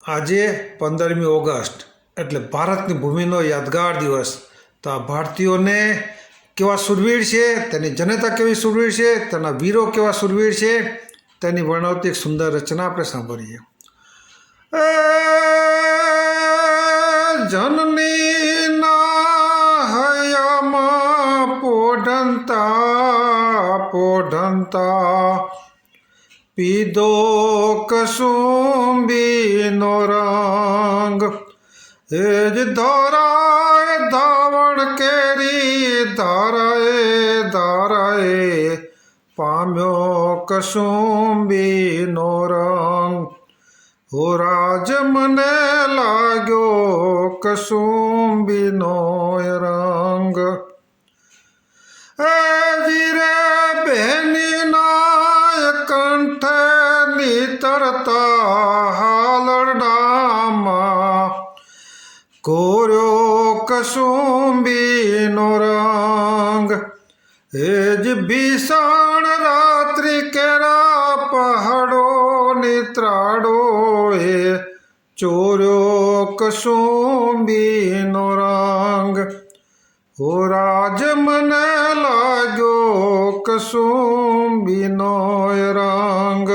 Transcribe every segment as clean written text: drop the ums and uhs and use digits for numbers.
આજે 15મી ઓગસ્ટ એટલે ભારતની ભૂમિનો યાદગાર દિવસ. તો આ ભારતીયોને કેવા શૂરવીર છે, તેની જનતા કેવી શૂરવીર છે, તેના વીરો કેવા શૂરવીર છે, તેની વર્ણવતી એક સુંદર રચના આપણે સાંભળીએ. જનનીના હૈયામાં પોઢંતા પીધો કસુંબીનો રંગ, એ જ ધરાએ ધાવણ કેરી ધારાએ પામ્યો કસુંબીનો રંગ. હો રાજ મને લાગ્યો કસુંબીનો રંગ. એ વીરે બહેનીના કંઠે નીતરતા હાલરડામાં કોર્યો કસુંબીનો રંગ. એ જ ભીષણ રાત્રિ કેરા પહાડો નિત્રાડો એ ચોર્યો કસુંબીનો રંગ. હો રાજ મને લાગ્યો કસુંબીનો રંગ.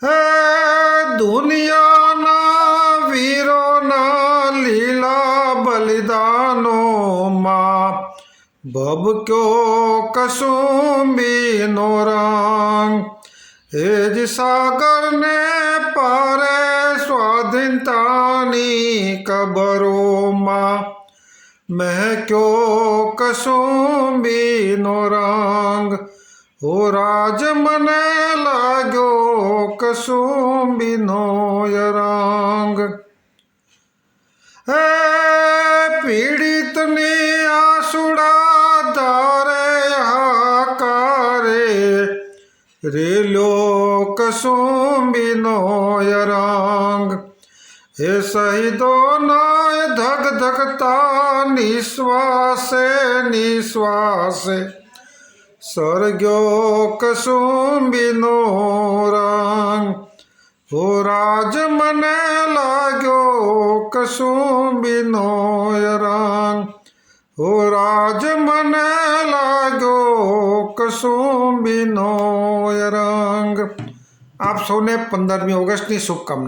હે દુનિયાના વીરોના લીલા બલિદાનોમાં ભબક્યો કસુંબીનો રંગ. એ જ સાગરને પારે સ્વાધીનતાની કબરોમાં મહેક્યો કસુંબીનો રંગ. હો રાજ મને લાગ્યો કસુંબીનો રંગ. હે પીડિતની આસુડા ધારે હાકારે રેલ્યો કસુંબીનો રંગ. હે શહીદોના ધગધગતા નિશ્વાસે સળગ્યો કસુંબીનો રંગ. હો રાજ મને લાગ્યો કસુંબીનો રંગ. હો રાજ મને લાગ્યો કસુંબીનો રંગ. આપ સૌને 15મી ઓગસ્ટની શુભકામના.